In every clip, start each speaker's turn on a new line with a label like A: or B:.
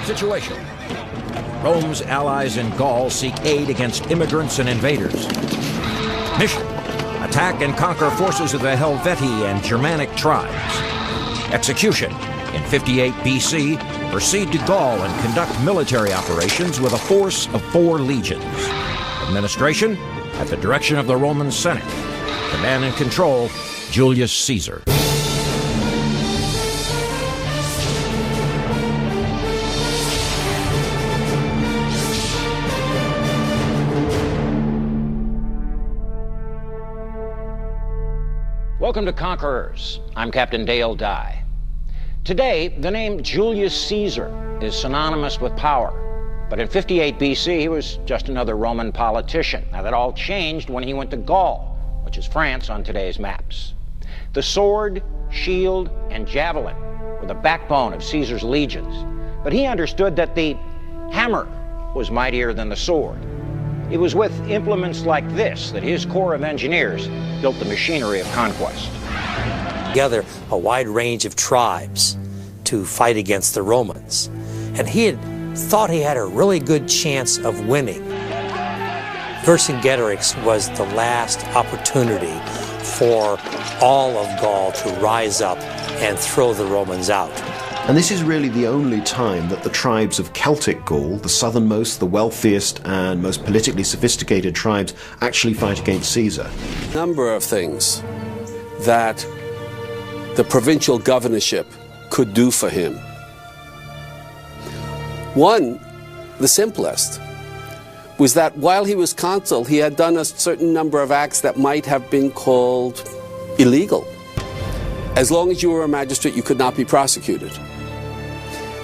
A: Situation: Rome's allies in Gaul seek aid against immigrants and invaders. Mission: attack and conquer forces of the Helvetii and Germanic tribes. Execution: in 58 BC, proceed to Gaul and conduct military operations with a force of 4 legions. Administration: at the direction of the Roman Senate. Command and control: Julius Caesar. Welcome to Conquerors. I'm Captain Dale Dye. Today, the name Julius Caesar is synonymous with power. But in 58 BC, he was just another Roman politician. Now, that all changed when he went to Gaul, which is France on today's maps. The sword, shield, and javelin were the backbone of Caesar's legions. But he understood that the hammer was mightier than the sword. It was with implements like this that his corps of engineers built the machinery of conquest.
B: Together a wide range of tribes to fight against the Romans. And he had thought he had a really good chance of winning. Vercingetorix was the last opportunity for all of Gaul to rise up and throw the Romans out.
C: And this is really the only time that the tribes of Celtic Gaul, the southernmost, the wealthiest, and most politically sophisticated tribes, actually fight against Caesar.
D: A number of things that the provincial governorship could do for him. One, the simplest, was that while he was consul, he had done a certain number of acts that might have been called illegal. As long as you were a magistrate, you could not be prosecuted.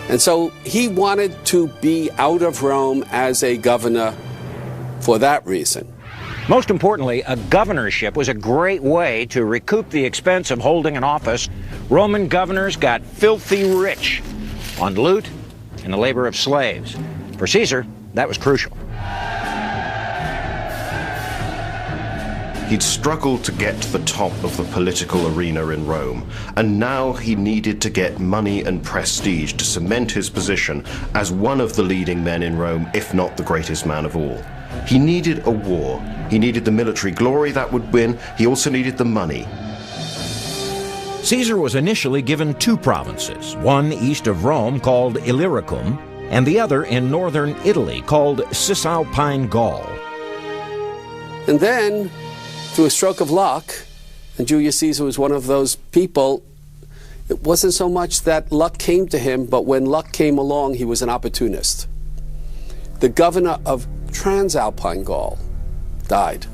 D: And so he wanted to be out of Rome as a governor for that reason.
A: Most importantly, a governorship was a great way to recoup the expense of holding an office. Roman governors got filthy rich on loot and the labor of slaves. For Caesar, that was crucial.
C: He'd struggled to get to the top of the political arena in Rome, and now he needed to get money and prestige to cement his position as one of the leading men in Rome, if not the greatest man of all. He needed a war. He needed the military glory that would win. He also needed the money.
A: Caesar was initially given 2 provinces, one east of Rome called Illyricum, and the other in northern Italy called Cisalpine Gaul.
D: And then, through a stroke of luck, and Julius Caesar was one of those people, it wasn't so much that luck came to him, but when luck came along, he was an opportunist. The governor of Transalpine Gaul died.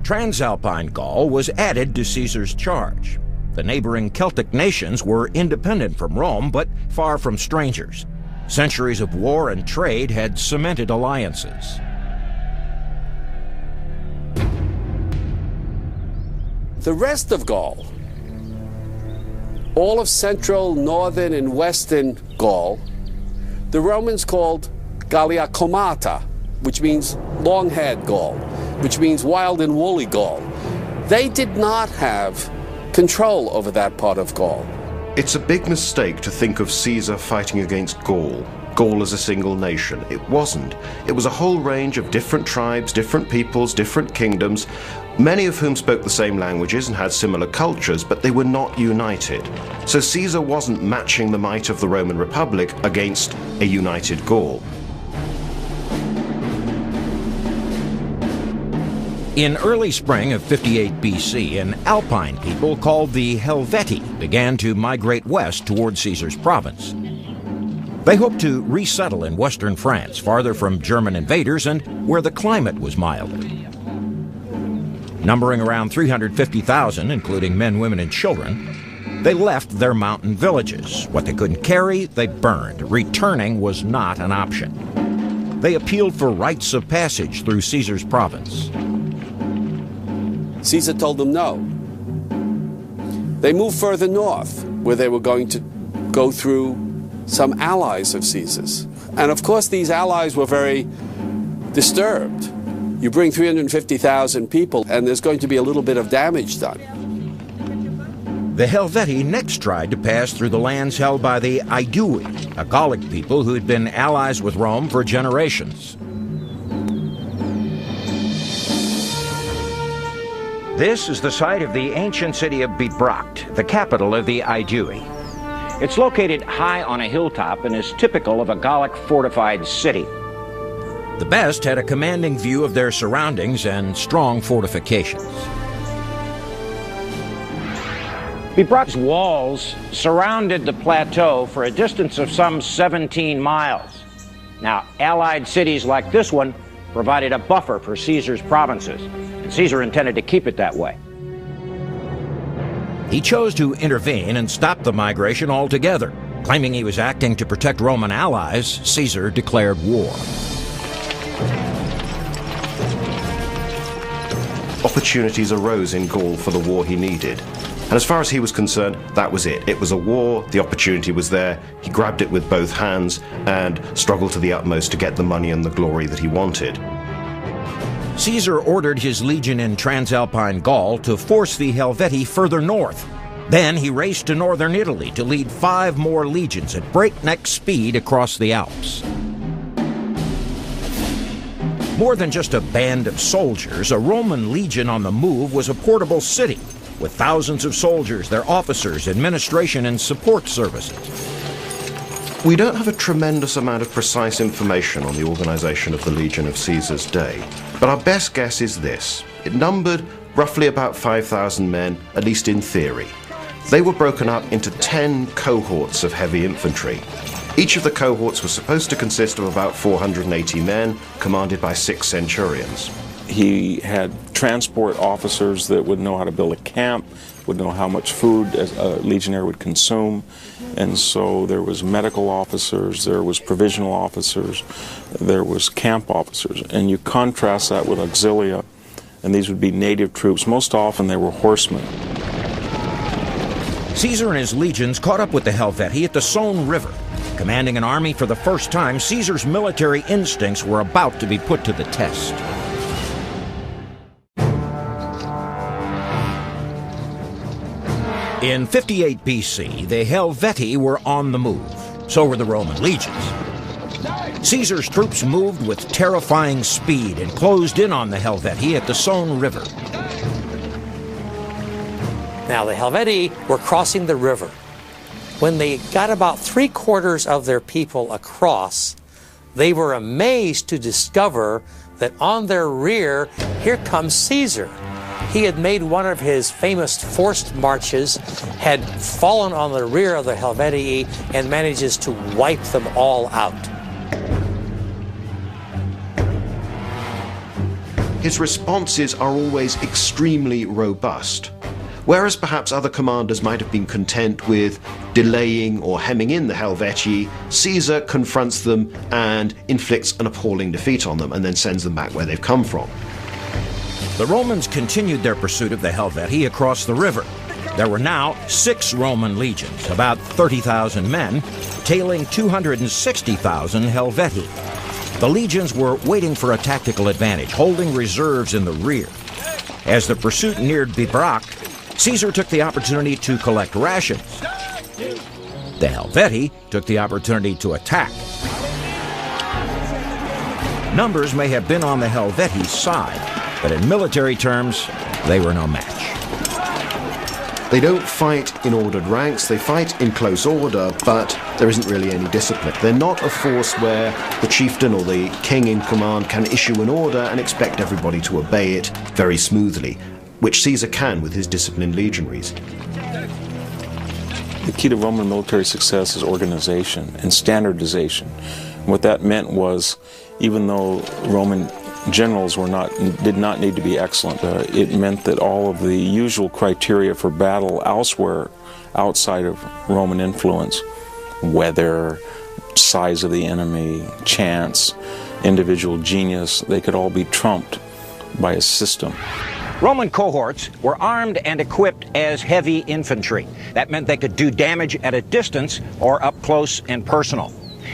A: Transalpine Gaul was added to Caesar's charge. The neighboring Celtic nations were independent from Rome, but far from strangers. Centuries of war and trade had cemented alliances.
D: The rest of Gaul, all of central, northern, and western Gaul, the Romans called Gallia Comata, which means long-haired Gaul, which means wild and woolly Gaul. They did not have control over that part of Gaul.
C: It's a big mistake to think of Caesar fighting against Gaul. Gaul as a single nation. It wasn't. It was a whole range of different tribes, different peoples, different kingdoms, many of whom spoke the same languages and had similar cultures, but they were not united. So Caesar wasn't matching the might of the Roman Republic against a united Gaul.
A: In early spring of 58 BC, an Alpine people called the Helvetii began to migrate west toward Caesar's province. They hoped to resettle in western France, farther from German invaders and where the climate was milder. Numbering around 350,000, including men, women, and children, they left their mountain villages. What they couldn't carry, they burned. Returning was not an option. They appealed for rites of passage through Caesar's province.
D: Caesar told them no. They moved further north, where they were going to go through some allies of Caesar's. And of course, these allies were very disturbed. You bring 350,000 people, and there's going to be a little bit of damage done.
E: The Helvetii next tried to pass through the lands held by the Aedui, a Gallic people who had been allies with Rome for generations. This is the site of the ancient city of Bibracte, the capital of the Aedui. It's located high on a hilltop and is typical of a Gallic fortified city. The best had a commanding view of their surroundings and strong fortifications.
A: Bibracte's walls surrounded the plateau for a distance of some 17 miles. Now, allied cities like this one provided a buffer for Caesar's provinces, and Caesar intended to keep it that way.
E: He chose to intervene and stop the migration altogether. Claiming he was acting to protect Roman allies, Caesar declared war.
C: Opportunities arose in Gaul for the war he needed. And as far as he was concerned, that was it. It was a war, the opportunity was there, he grabbed it with both hands and struggled to the utmost to get the money and the glory that he wanted.
E: Caesar ordered his legion in Transalpine Gaul to force the Helvetii further north. Then he raced to northern Italy to lead 5 more legions at breakneck speed across the Alps. More than just a band of soldiers, a Roman legion on the move was a portable city, with thousands of soldiers, their officers, administration, and support services.
C: We don't have a tremendous amount of precise information on the organization of the Legion of Caesar's day, but our best guess is this. It numbered roughly about 5,000 men, at least in theory. They were broken up into 10 cohorts of heavy infantry. Each of the cohorts was supposed to consist of about 480 men, commanded by 6 centurions.
F: He had transport officers that would know how to build a camp, would know how much food a legionary would consume, and so there was medical officers, there was provisional officers, there was camp officers, and you contrast that with auxilia, and these would be native troops. Most often they were horsemen.
E: Caesar and his legions caught up with the Helvetii at the Saône River. Commanding an army for the first time, Caesar's military instincts were about to be put to the test. In 58 BC, the Helvetii were on the move. So were the Roman legions. Caesar's troops moved with terrifying speed and closed in on the Helvetii at the Saône River.
B: Now, the Helvetii were crossing the river. When they got about 3/4 of their people across, they were amazed to discover that on their rear, here comes Caesar. He had made one of his famous forced marches, had fallen on the rear of the Helvetii, and manages to wipe them all out.
C: His responses are always extremely robust. Whereas perhaps other commanders might have been content with delaying or hemming in the Helvetii, Caesar confronts them and inflicts an appalling defeat on them and then sends them back where they've come from.
E: The Romans continued their pursuit of the Helvetii across the river. There were now 6 Roman legions, about 30,000 men, tailing 260,000 Helvetii. The legions were waiting for a tactical advantage, holding reserves in the rear. As the pursuit neared Bibracte, Caesar took the opportunity to collect rations. The Helvetii took the opportunity to attack. Numbers may have been on the Helvetii's side, but in military terms, they were no match.
C: They don't fight in ordered ranks, they fight in close order, but there isn't really any discipline. They're not a force where the chieftain or the king in command can issue an order and expect everybody to obey it very smoothly, which Caesar can with his disciplined legionaries.
F: The key to Roman military success is organization and standardization. What that meant was, even though Roman generals did not need to be excellent, it meant that all of the usual criteria for battle elsewhere outside of Roman influence, weather, size of the enemy, chance, individual genius, they could all be trumped by a system.
A: Roman cohorts were armed and equipped as heavy infantry. That meant they could do damage at a distance or up close and personal.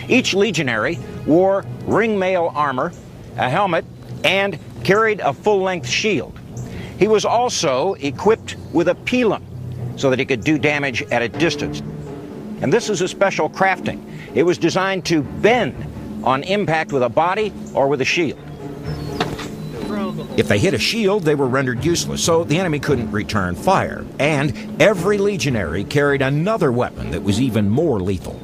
A: Each legionary wore ring-mail armor, a helmet, and carried a full-length shield. He was also equipped with a pilum. so that it could do damage at a distance. And this is a special crafting. It was designed to bend on impact with a body or with a shield.
E: If they hit a shield, they were rendered useless, so the enemy couldn't return fire. And every legionary carried another weapon that was even more lethal.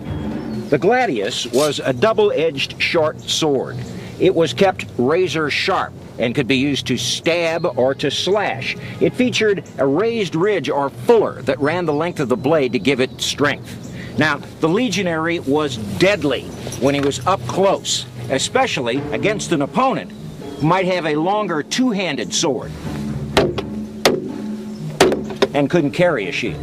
A: The gladius was a double-edged short sword. It was kept razor sharp and could be used to stab or to slash. It featured a raised ridge or fuller that ran the length of the blade to give it strength. Now, the legionary was deadly when he was up close, especially against an opponent who might have a longer two-handed sword and couldn't carry a shield.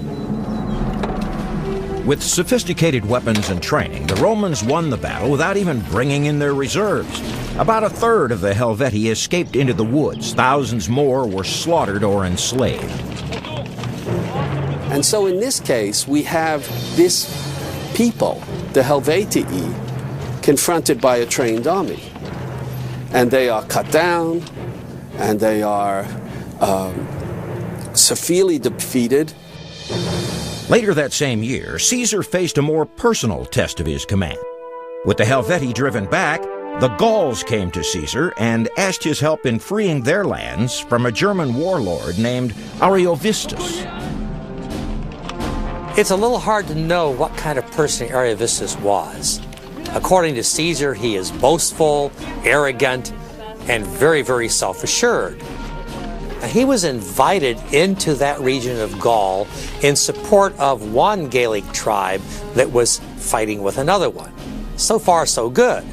E: With sophisticated weapons and training, the Romans won the battle without even bringing in their reserves. About a third of the Helvetii escaped into the woods. Thousands more were slaughtered or enslaved.
D: And so in this case, we have this people, the Helvetii, confronted by a trained army. And they are cut down, and they are severely defeated.
E: Later that same year, Caesar faced a more personal test of his command. With the Helvetii driven back, the Gauls came to Caesar and asked his help in freeing their lands from a German warlord named Ariovistus.
B: It's a little hard to know what kind of person Ariovistus was. According to Caesar, he is boastful, arrogant, and very, very self-assured. He was invited into that region of Gaul in support of one Gaelic tribe that was fighting with another one. So far, so good.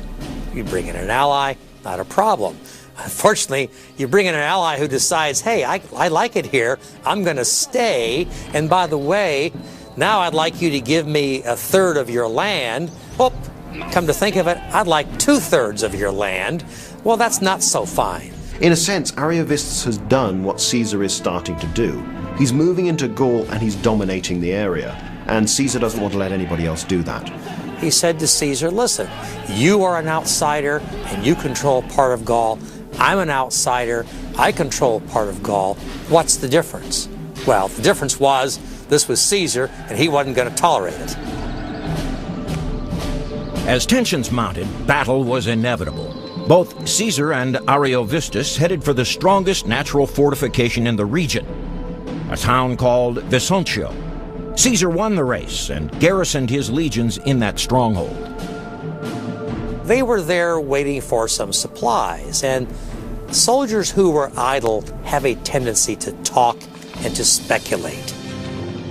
B: You bring in an ally, not a problem. Unfortunately, you bring in an ally who decides, hey, I like it here, I'm going to stay, and by the way, now I'd like you to give me a third of your land. Oh, come to think of it, I'd like 2/3 of your land. Well, that's not so fine.
C: In a sense, Ariovistus has done what Caesar is starting to do. He's moving into Gaul and he's dominating the area, and Caesar doesn't want to let anybody else do that.
B: He said to Caesar, listen, you are an outsider and you control part of Gaul. I'm an outsider, I control part of Gaul. What's the difference? Well, the difference was this was Caesar and he wasn't going to tolerate it.
E: As tensions mounted, battle was inevitable. Both Caesar and Ariovistus headed for the strongest natural fortification in the region, a town called Vesontio. Caesar won the race and garrisoned his legions in that stronghold.
B: They were there waiting for some supplies, and soldiers who were idle have a tendency to talk and to speculate.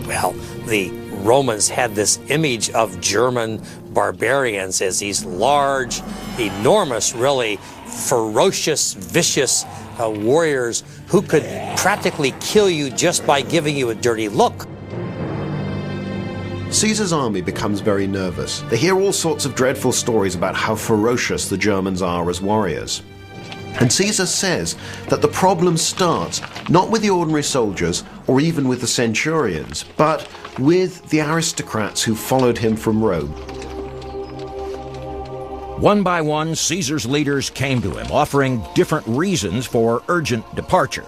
B: Well, the Romans had this image of German barbarians as these large, enormous, really ferocious, vicious warriors who could practically kill you just by giving you a dirty look.
C: Caesar's army becomes very nervous. They hear all sorts of dreadful stories about how ferocious the Germans are as warriors. And Caesar says that the problem starts not with the ordinary soldiers or even with the centurions, but with the aristocrats who followed him from Rome.
E: One by one, Caesar's leaders came to him, offering different reasons for urgent departure.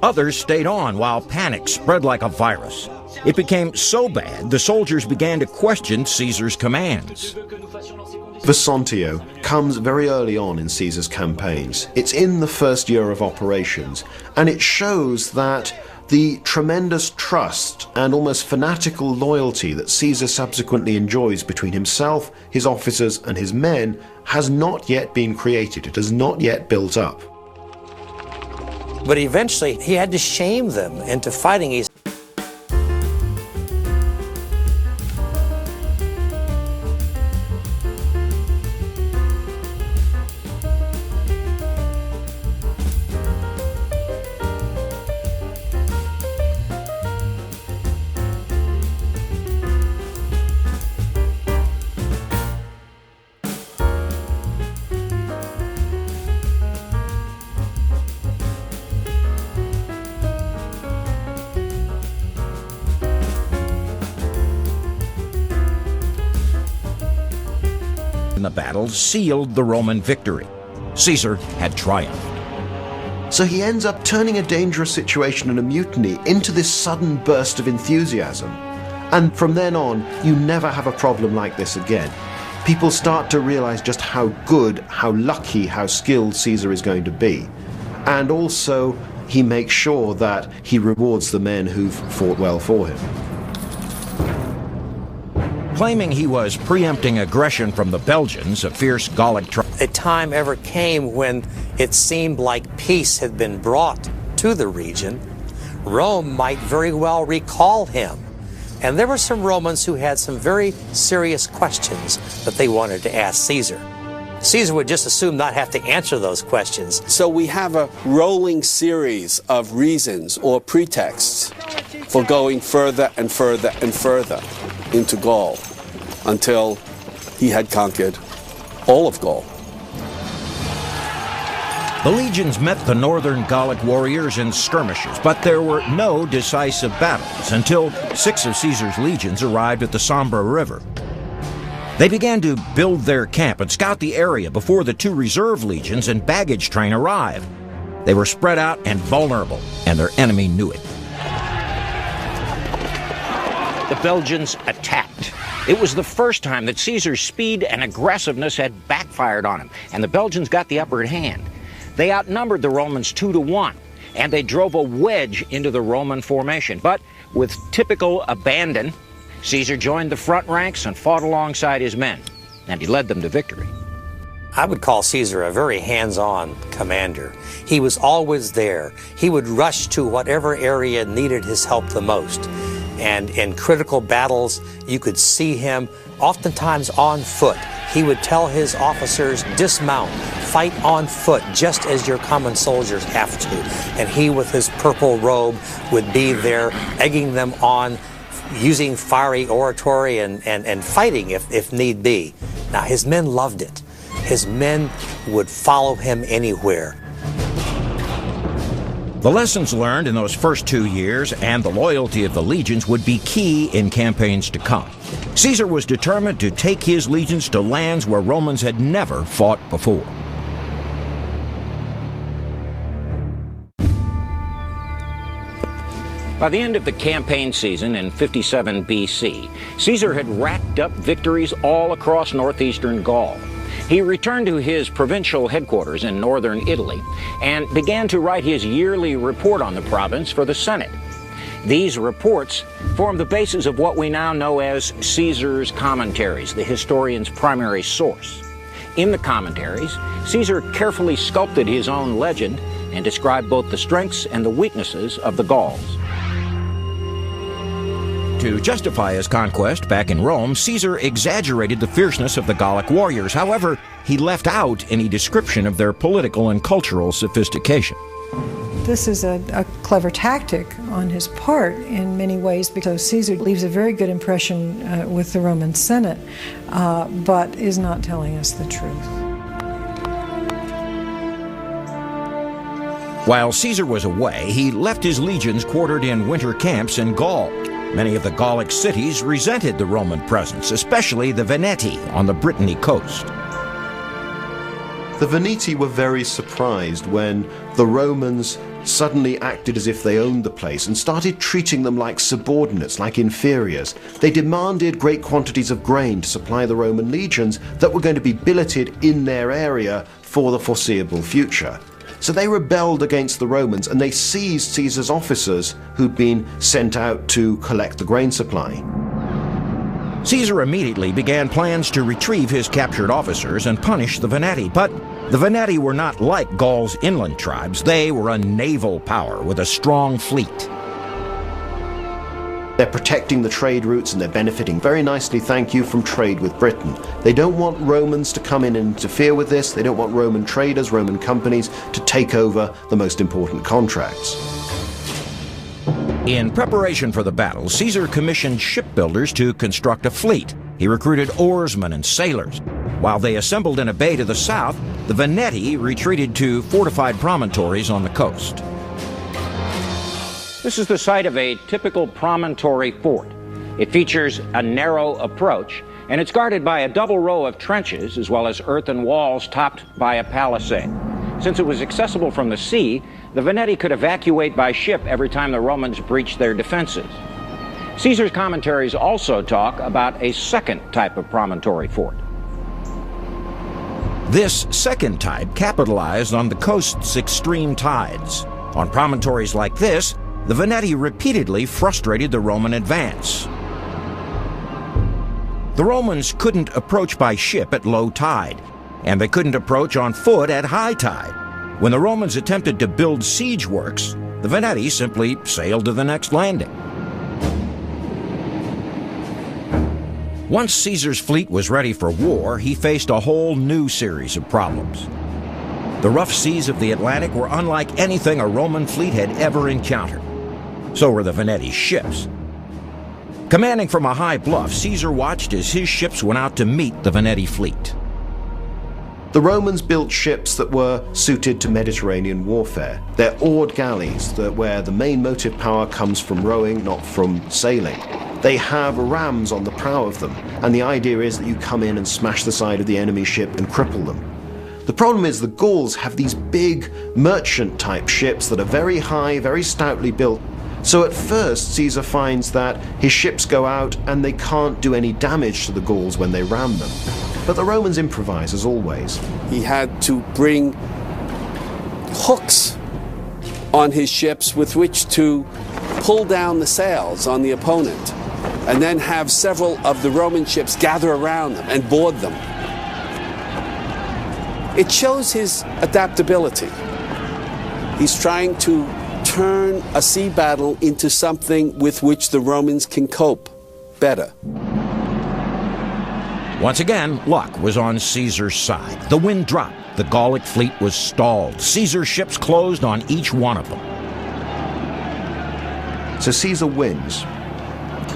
E: Others stayed on while panic spread like a virus. It became so bad, the soldiers began to question Caesar's commands.
C: Vesontio comes very early on in Caesar's campaigns. It's in the first year of operations, and it shows that the tremendous trust and almost fanatical loyalty that Caesar subsequently enjoys between himself, his officers, and his men has not yet been created. It has not yet built up.
B: But eventually, he had to shame them into fighting.
E: The battle sealed the Roman victory. Caesar had triumphed.
C: So he ends up turning a dangerous situation and a mutiny into this sudden burst of enthusiasm. And from then on, you never have a problem like this again. People start to realize just how good, how lucky, how skilled Caesar is going to be. And also, he makes sure that he rewards the men who've fought well for him.
E: Claiming he was preempting aggression from the Belgians, a fierce Gallic tribe.
B: A time ever came when it seemed like peace had been brought to the region. Rome might very well recall him. And there were some Romans who had some very serious questions that they wanted to ask Caesar. Caesar would just assume not have to answer those questions.
D: So we have a rolling series of reasons or pretexts for going further and further and further into Gaul until he had conquered all of Gaul.
E: The legions met the northern Gallic warriors in skirmishes, but there were no decisive battles until 6 of Caesar's legions arrived at the Sambre River. They began to build their camp and scout the area before the 2 reserve legions and baggage train arrived. They were spread out and vulnerable, and their enemy knew it.
A: The Belgians attacked. It was the first time that Caesar's speed and aggressiveness had backfired on him, and the Belgians got the upper hand. They outnumbered the Romans 2-1, and they drove a wedge into the Roman formation. But with typical abandon, Caesar joined the front ranks and fought alongside his men, and he led them to victory.
B: I would call Caesar a very hands-on commander. He was always there. He would rush to whatever area needed his help the most. And in critical battles, you could see him oftentimes on foot. He would tell his officers, dismount, fight on foot, just as your common soldiers have to. And he, with his purple robe, would be there, egging them on, using fiery oratory and fighting if need be. Now, his men loved it. His men would follow him anywhere.
E: The lessons learned in those first 2 years and the loyalty of the legions would be key in campaigns to come. Caesar was determined to take his legions to lands where Romans had never fought before.
A: By the end of the campaign season in 57 BC, Caesar had racked up victories all across northeastern Gaul. He returned to his provincial headquarters in northern Italy and began to write his yearly report on the province for the Senate. These reports form the basis of what we now know as Caesar's commentaries, the historian's primary source. In the commentaries, Caesar carefully sculpted his own legend and described both the strengths and the weaknesses of the Gauls.
E: To justify his conquest back in Rome, Caesar exaggerated the fierceness of the Gallic warriors. However, he left out any description of their political and cultural sophistication.
G: This is a clever tactic on his part in many ways, because Caesar leaves a very good impression with the Roman Senate, but is not telling us the truth.
E: While Caesar was away, he left his legions quartered in winter camps in Gaul. Many of the Gallic cities resented the Roman presence, especially the Veneti on the Brittany coast.
C: The Veneti were very surprised when the Romans suddenly acted as if they owned the place and started treating them like subordinates, like inferiors. They demanded great quantities of grain to supply the Roman legions that were going to be billeted in their area for the foreseeable future. So they rebelled against the Romans and they seized Caesar's officers who'd been sent out to collect the grain supply.
E: Caesar immediately began plans to retrieve his captured officers and punish the Veneti. But the Veneti were not like Gaul's inland tribes. They were a naval power with a strong fleet.
C: They're protecting the trade routes and they're benefiting very nicely, thank you, from trade with Britain. They don't want Romans to come in and interfere with this. They don't want Roman traders, Roman companies to take over the most important contracts.
E: In preparation for the battle, Caesar commissioned shipbuilders to construct a fleet. He recruited oarsmen and sailors. While they assembled in a bay to the south, the Veneti retreated to fortified promontories on the coast.
A: This is the site of a typical promontory fort. It features a narrow approach, and it's guarded by a double row of trenches as well as earthen walls topped by a palisade. Since it was accessible from the sea, the Veneti could evacuate by ship every time the Romans breached their defenses. Caesar's commentaries also talk about a second type of promontory fort.
E: This second type capitalized on the coast's extreme tides. On promontories like this, the Veneti repeatedly frustrated the Roman advance. The Romans couldn't approach by ship at low tide, and they couldn't approach on foot at high tide. When the Romans attempted to build siege works, the Veneti simply sailed to the next landing. Once Caesar's fleet was ready for war, he faced a whole new series of problems. The rough seas of the Atlantic were unlike anything a Roman fleet had ever encountered. So were the Veneti's ships. Commanding from a high bluff, Caesar watched as his ships went out to meet the Veneti fleet.
C: The Romans built ships that were suited to Mediterranean warfare. They're oared galleys where the main motive power comes from rowing, not from sailing. They have rams on the prow of them, and the idea is that you come in and smash the side of the enemy ship and cripple them. The problem is the Gauls have these big merchant-type ships that are very high, very stoutly built. So at first, Caesar finds that his ships go out and they can't do any damage to the Gauls when they ram them. But the Romans improvise, as always.
D: He had to bring hooks on his ships with which to pull down the sails on the opponent, and then have several of the Roman ships gather around them and board them. It shows his adaptability. He's trying to turn a sea battle into something with which the Romans can cope better.
E: Once again, luck was on Caesar's side. The wind dropped. The Gallic fleet was stalled. Caesar's ships closed on each one of them.
C: So Caesar wins.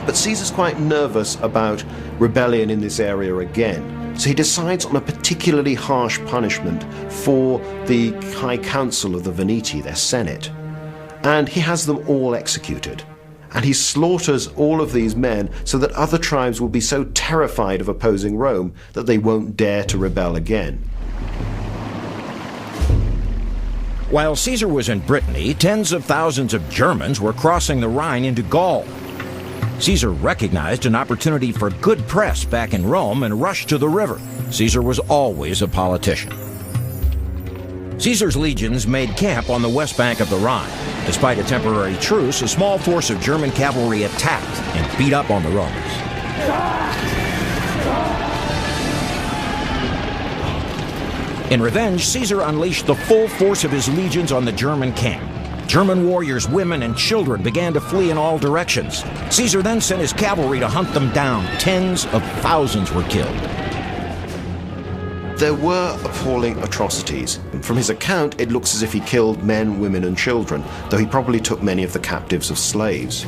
C: But Caesar's quite nervous about rebellion in this area again. So he decides on a particularly harsh punishment for the High Council of the Veneti, their Senate. And he has them all executed. And he slaughters all of these men so that other tribes will be so terrified of opposing Rome that they won't dare to rebel again.
E: While Caesar was in Brittany, tens of thousands of Germans were crossing the Rhine into Gaul. Caesar recognized an opportunity for good press back in Rome and rushed to the river. Caesar was always a politician. Caesar's legions made camp on the west bank of the Rhine. Despite a temporary truce, a small force of German cavalry attacked and beat up on the Romans. In revenge, Caesar unleashed the full force of his legions on the German camp. German warriors, women, and children began to flee in all directions. Caesar then sent his cavalry to hunt them down. Tens of thousands were killed.
C: There were appalling atrocities. From his account, it looks as if he killed men, women, and children, though he probably took many of the captives as slaves.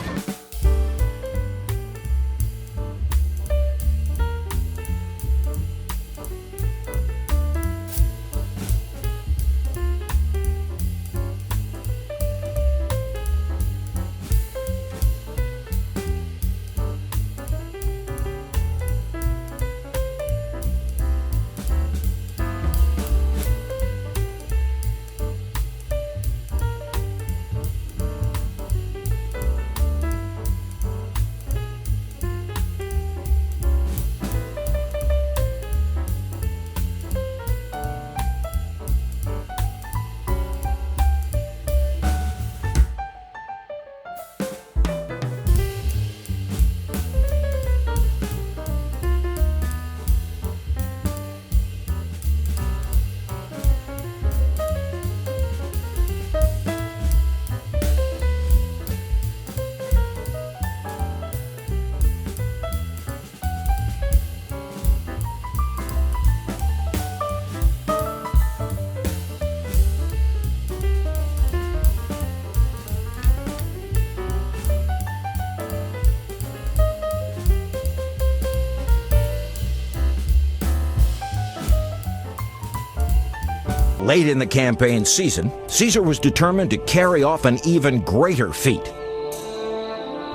E: Late in the campaign season, Caesar was determined to carry off an even greater feat.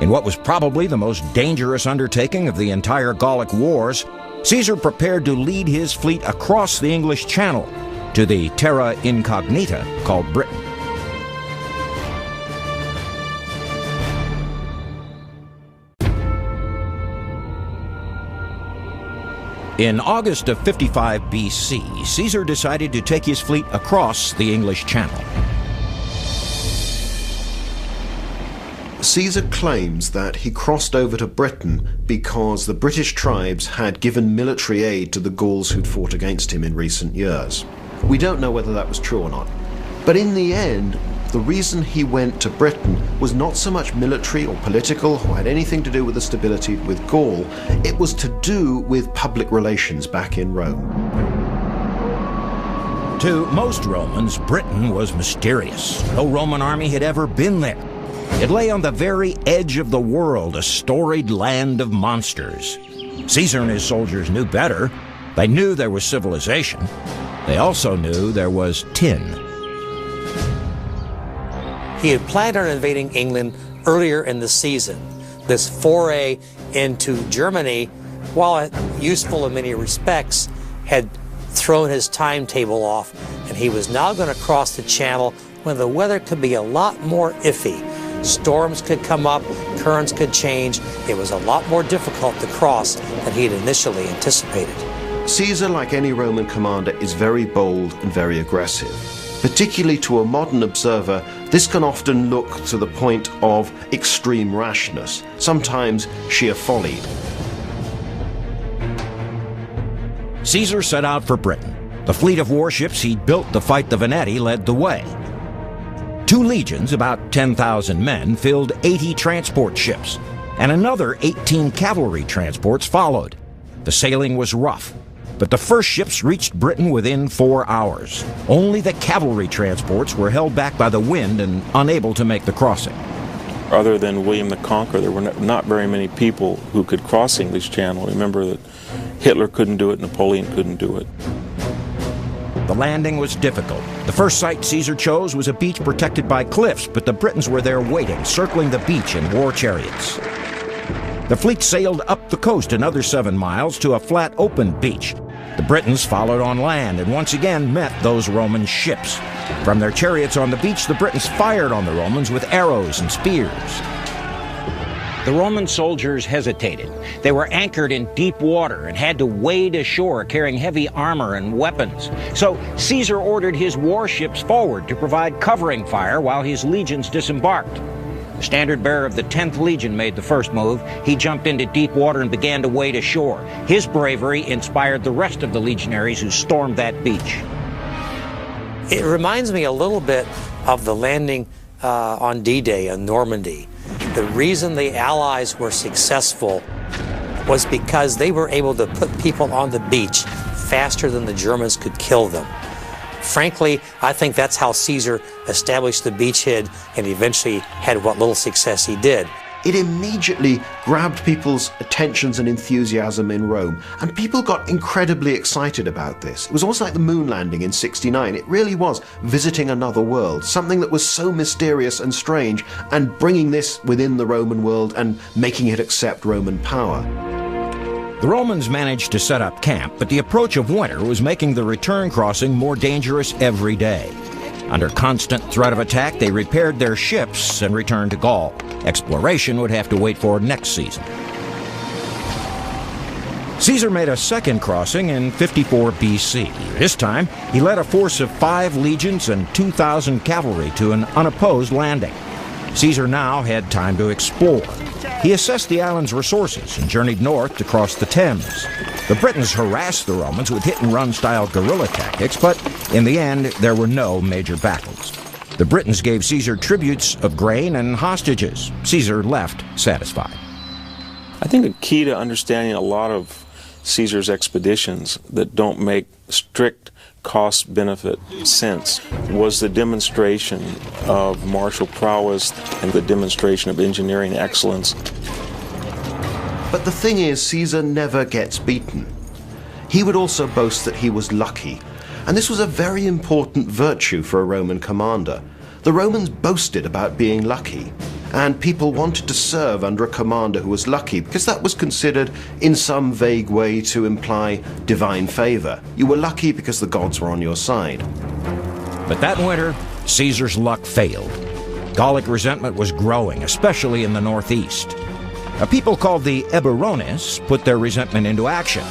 E: In what was probably the most dangerous undertaking of the entire Gallic Wars, Caesar prepared to lead his fleet across the English Channel to the terra incognita called Britain. In August of 55 BC, Caesar decided to take his fleet across the English Channel.
C: Caesar claims that he crossed over to Britain because the British tribes had given military aid to the Gauls who'd fought against him in recent years. We don't know whether that was true or not. But in the end, the reason he went to Britain was not so much military or political or had anything to do with the stability with Gaul. It was to do with public relations back in Rome.
E: To most Romans, Britain was mysterious. No Roman army had ever been there. It lay on the very edge of the world, a storied land of monsters. Caesar and his soldiers knew better. They knew there was civilization. They also knew there was tin.
B: He had planned on invading England earlier in the season. This foray into Germany, while useful in many respects, had thrown his timetable off, and he was now going to cross the Channel when the weather could be a lot more iffy. Storms could come up, currents could change. It was a lot more difficult to cross than he had initially anticipated.
C: Caesar, like any Roman commander, is very bold and very aggressive. Particularly to a modern observer, this can often look to the point of extreme rashness, sometimes sheer folly.
E: Caesar set out for Britain. The fleet of warships he'd built to fight the Veneti led the way. 2 legions, about 10,000 men, filled 80 transport ships, and another 18 cavalry transports followed. The sailing was rough, but the first ships reached Britain within 4 hours. Only the cavalry transports were held back by the wind and unable to make the crossing.
F: Other than William the Conqueror, there were not very many people who could cross the English Channel. Remember that Hitler couldn't do it, Napoleon couldn't do it.
E: The landing was difficult. The first site Caesar chose was a beach protected by cliffs, but the Britons were there waiting, circling the beach in war chariots. The fleet sailed up the coast another 7 miles to a flat, open beach. The Britons followed on land and once again met those Roman ships. From their chariots on the beach, the Britons fired on the Romans with arrows and spears.
A: The Roman soldiers hesitated. They were anchored in deep water and had to wade ashore carrying heavy armor and weapons. So Caesar ordered his warships forward to provide covering fire while his legions disembarked. The standard bearer of the 10th Legion made the first move. He jumped into deep water and began to wade ashore. His bravery inspired the rest of the legionaries who stormed that beach.
B: It reminds me a little bit of the landing on D-Day in Normandy. The reason the Allies were successful was because they were able to put people on the beach faster than the Germans could kill them. Frankly, I think that's how Caesar established the beachhead and eventually had what little success he did.
C: It immediately grabbed people's attentions and enthusiasm in Rome, and people got incredibly excited about this. It was almost like the moon landing in '69. It really was visiting another world, something that was so mysterious and strange, and bringing this within the Roman world and making it accept Roman power.
E: The Romans managed to set up camp, but the approach of winter was making the return crossing more dangerous every day. Under constant threat of attack, they repaired their ships and returned to Gaul. Exploration would have to wait for next season. Caesar made a second crossing in 54 BC. This time, he led a force of 5 legions and 2,000 cavalry to an unopposed landing. Caesar now had time to explore. He assessed the island's resources and journeyed north to cross the Thames. The Britons harassed the Romans with hit-and-run style guerrilla tactics, but in the end, there were no major battles. The Britons gave Caesar tributes of grain and hostages. Caesar left satisfied.
F: I think a key to understanding a lot of Caesar's expeditions that don't make strict cost-benefit sense was the demonstration of martial prowess and the demonstration of engineering excellence.
C: But the thing is, Caesar never gets beaten. He would also boast that he was lucky, and this was a very important virtue for a Roman commander. The Romans boasted about being lucky, and people wanted to serve under a commander who was lucky, because that was considered in some vague way to imply divine favor. You were lucky because the gods were on your side.
E: But that winter, Caesar's luck failed. Gallic resentment was growing, especially in the northeast. A people called the Eburones put their resentment into action.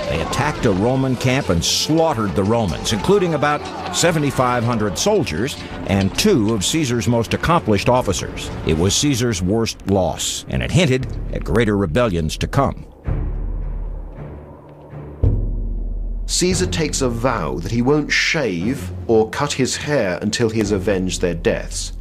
E: They attacked a Roman camp and slaughtered the Romans, including about 7,500 soldiers and 2 of Caesar's most accomplished officers. It was Caesar's worst loss, and it hinted at greater rebellions to come.
C: Caesar takes a vow that he won't shave or cut his hair until he has avenged their deaths.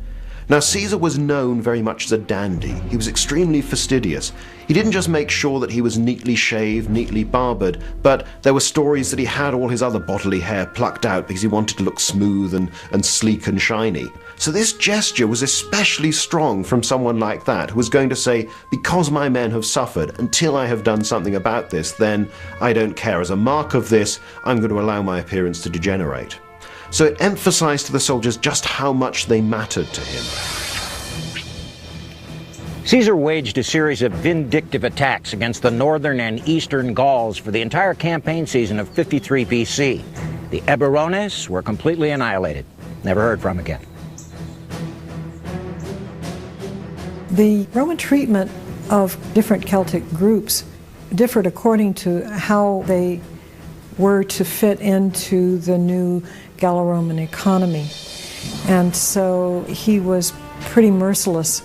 C: Now, Caesar was known very much as a dandy. He was extremely fastidious. He didn't just make sure that he was neatly shaved, neatly barbered, but there were stories that he had all his other bodily hair plucked out because he wanted to look smooth and sleek and shiny. So this gesture was especially strong from someone like that, who was going to say, because my men have suffered, until I have done something about this, then I don't care. As a mark of this, I'm going to allow my appearance to degenerate. So it emphasized to the soldiers just how much they mattered to him.
A: Caesar waged a series of vindictive attacks against the northern and eastern Gauls for the entire campaign season of 53 BC. The Eburones were completely annihilated, never heard from again.
G: The Roman treatment of different Celtic groups differed according to how they were to fit into the new Gallo-Roman economy. And so he was pretty merciless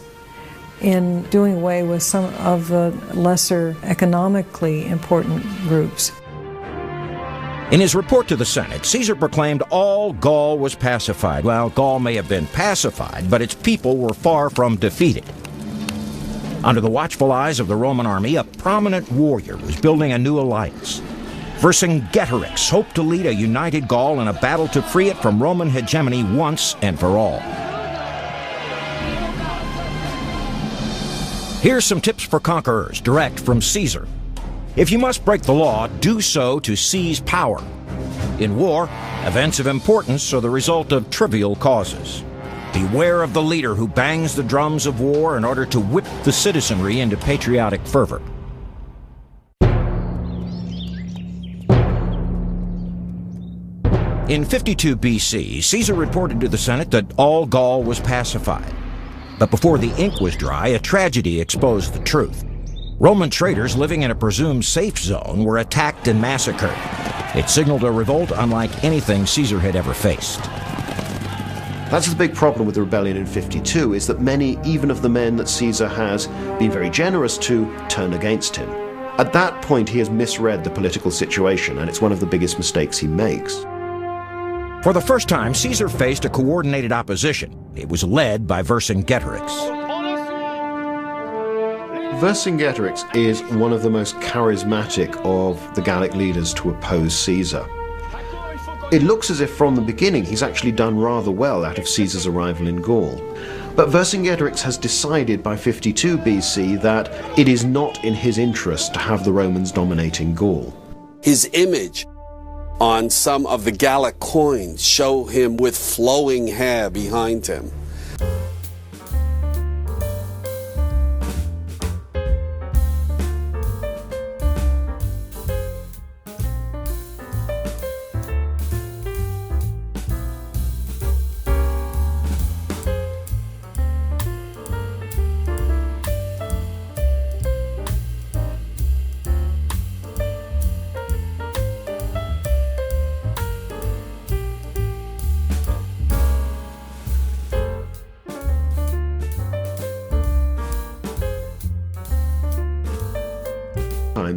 G: in doing away with some of the lesser economically important groups.
E: In his report to the Senate, Caesar proclaimed all Gaul was pacified. Well, Gaul may have been pacified, but its people were far from defeated. Under the watchful eyes of the Roman army, a prominent warrior was building a new alliance. Vercingetorix hoped to lead a united Gaul in a battle to free it from Roman hegemony once and for all. Here's some tips for conquerors, direct from Caesar. If you must break the law, do so to seize power. In war, events of importance are the result of trivial causes. Beware of the leader who bangs the drums of war in order to whip the citizenry into patriotic fervor. In 52 BC, Caesar reported to the Senate that all Gaul was pacified. But before the ink was dry, a tragedy exposed the truth. Roman traders living in a presumed safe zone were attacked and massacred. It signaled a revolt unlike anything Caesar had ever faced.
C: That's the big problem with the rebellion in 52, is that many, even of the men that Caesar has been very generous to, turn against him. At that point, he has misread the political situation, and it's one of the biggest mistakes he makes.
E: For the first time, Caesar faced a coordinated opposition. It was led by Vercingetorix.
C: Vercingetorix is one of the most charismatic of the Gallic leaders to oppose Caesar. It looks as if from the beginning he's actually done rather well out of Caesar's arrival in Gaul. But Vercingetorix has decided by 52 BC that it is not in his interest to have the Romans dominating Gaul.
D: His image on some of the Gallic coins show him with flowing hair behind him.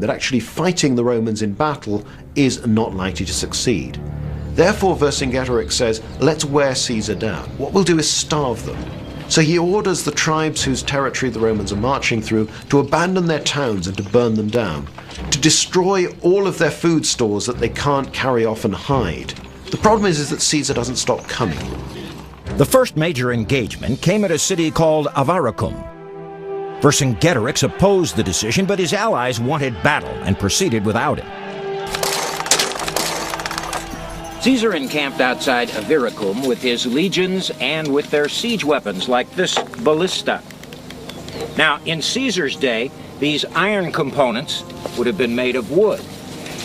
C: That actually fighting the Romans in battle is not likely to succeed. Therefore, Vercingetorix says, let's wear Caesar down. What we'll do is starve them. So he orders the tribes whose territory the Romans are marching through to abandon their towns and to burn them down, to destroy all of their food stores that they can't carry off and hide. The problem is that Caesar doesn't stop coming.
E: The first major engagement came at a city called Avaricum. Vercingetorix opposed the decision, but his allies wanted battle and proceeded without it.
A: Caesar encamped outside Illyricum with his legions and with their siege weapons like this ballista. Now, in Caesar's day, these iron components would have been made of wood.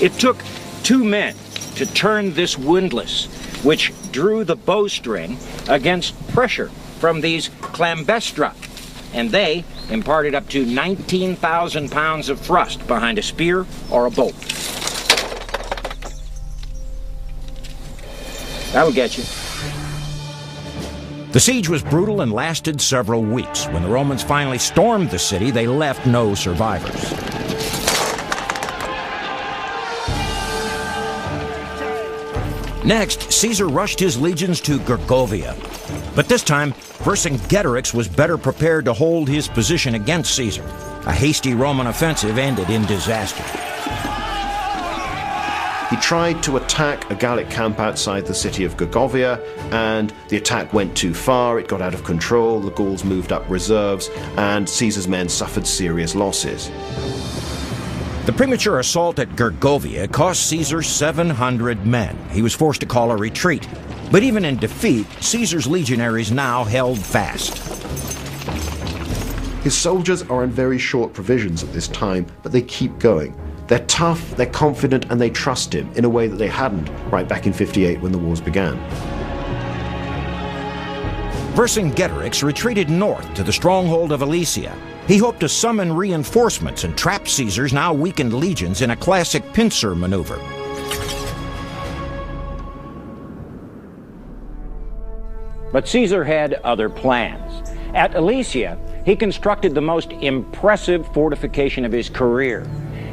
A: It took 2 men to turn this windlass, which drew the bowstring against pressure from these clambestra, and they imparted up to 19,000 pounds of thrust behind a spear or a bolt. That'll get you.
E: The siege was brutal and lasted several weeks. When the Romans finally stormed the city, they left no survivors. Next, Caesar rushed his legions to Gergovia. But this time, Vercingetorix was better prepared to hold his position against Caesar. A hasty Roman offensive ended in disaster.
C: He tried to attack a Gallic camp outside the city of Gergovia, and the attack went too far, it got out of control, the Gauls moved up reserves, and Caesar's men suffered serious losses.
E: The premature assault at Gergovia cost Caesar 700 men. He was forced to call a retreat. But even in defeat, Caesar's legionaries now held fast.
C: His soldiers are on very short provisions at this time, but they keep going. They're tough, they're confident, and they trust him in a way that they hadn't right back in 58 when the wars began.
E: Vercingetorix retreated north to the stronghold of Alesia. He hoped to summon reinforcements and trap Caesar's now weakened legions in a classic pincer maneuver.
A: But Caesar had other plans. At Alesia, he constructed the most impressive fortification of his career.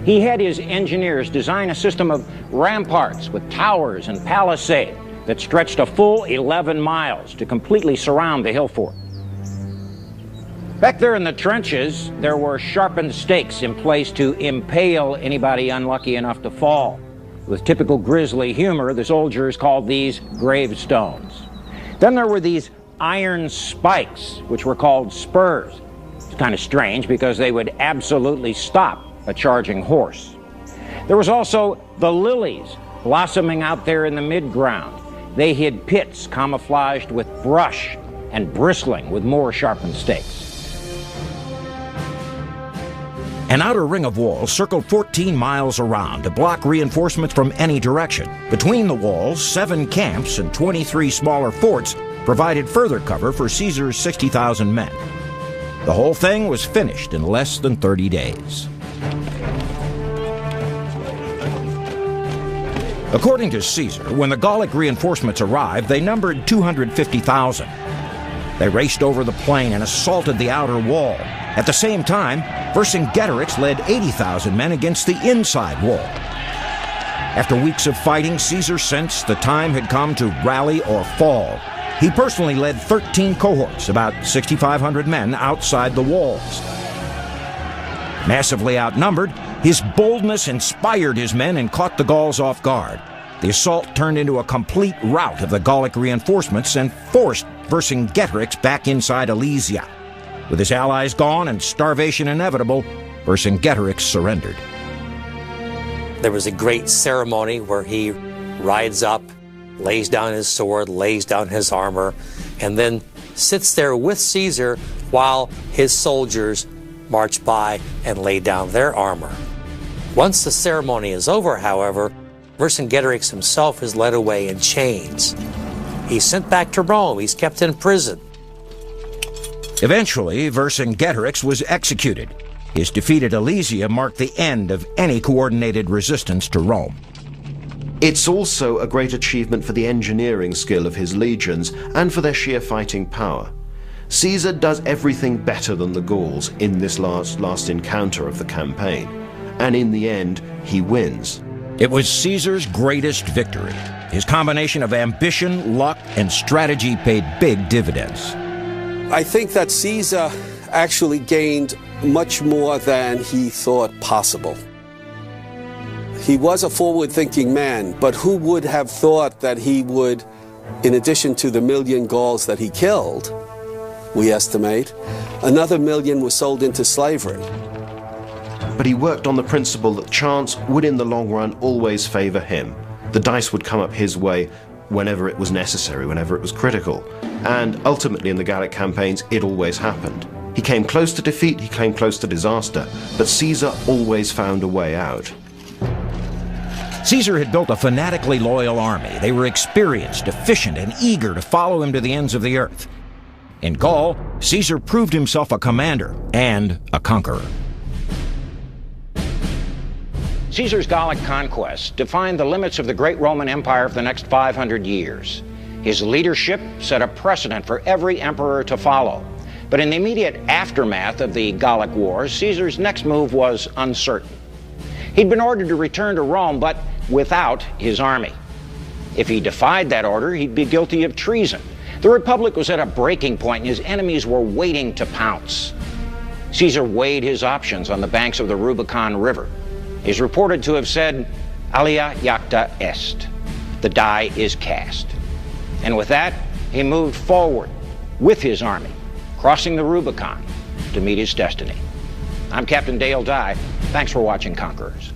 A: He had his engineers design a system of ramparts with towers and palisades that stretched a full 11 miles to completely surround the hill fort. Back there in the trenches, there were sharpened stakes in place to impale anybody unlucky enough to fall. With typical grisly humor, the soldiers called these gravestones. Then there were these iron spikes, which were called spurs. It's kind of strange because they would absolutely stop a charging horse. There was also the lilies blossoming out there in the mid-ground. They hid pits camouflaged with brush and bristling with more sharpened stakes.
E: An outer ring of walls circled 14 miles around to block reinforcements from any direction. Between the walls, 7 camps and 23 smaller forts provided further cover for Caesar's 60,000 men. The whole thing was finished in less than 30 days. According to Caesar, when the Gallic reinforcements arrived, they numbered 250,000. They raced over the plain and assaulted the outer wall. At the same time, Vercingetorix led 80,000 men against the inside wall. After weeks of fighting, Caesar sensed the time had come to rally or fall. He personally led 13 cohorts, about 6,500 men, outside the walls. Massively outnumbered, his boldness inspired his men and caught the Gauls off guard. The assault turned into a complete rout of the Gallic reinforcements and forced Vercingetorix back inside Alesia. With his allies gone and starvation inevitable, Vercingetorix surrendered.
B: There was a great ceremony where he rides up, lays down his sword, lays down his armor, and then sits there with Caesar while his soldiers march by and lay down their armor. Once the ceremony is over, however, Vercingetorix himself is led away in chains. He's sent back to Rome. He's kept in prison.
E: Eventually, Vercingetorix was executed. His defeat at Alesia marked the end of any coordinated resistance to Rome.
C: It's also a great achievement for the engineering skill of his legions and for their sheer fighting power. Caesar does everything better than the Gauls in this last encounter of the campaign, and in the end, he wins.
E: It was Caesar's greatest victory. His combination of ambition, luck, and strategy paid big dividends.
D: I think that Caesar actually gained much more than he thought possible. He was a forward-thinking man, but who would have thought that he would, in addition to the 1 million Gauls that he killed, we estimate, another 1 million was sold into slavery.
C: But he worked on the principle that chance would in the long run always favor him. The dice would come up his way whenever it was necessary, whenever it was critical. And ultimately in the Gallic campaigns, it always happened. He came close to defeat, he came close to disaster, but Caesar always found a way out.
E: Caesar had built a fanatically loyal army. They were experienced, efficient, and eager to follow him to the ends of the earth. In Gaul, Caesar proved himself a commander and a conqueror.
A: Caesar's Gallic conquests defined the limits of the great Roman Empire for the next 500 years. His leadership set a precedent for every emperor to follow. But in the immediate aftermath of the Gallic Wars, Caesar's next move was uncertain. He'd been ordered to return to Rome, but without his army. If he defied that order, he'd be guilty of treason. The Republic was at a breaking point, and his enemies were waiting to pounce. Caesar weighed his options on the banks of the Rubicon River. He's reported to have said, "Alia jacta est," the die is cast. And with that, he moved forward with his army, crossing the Rubicon to meet his destiny. I'm Captain Dale Dye. Thanks for watching Conquerors.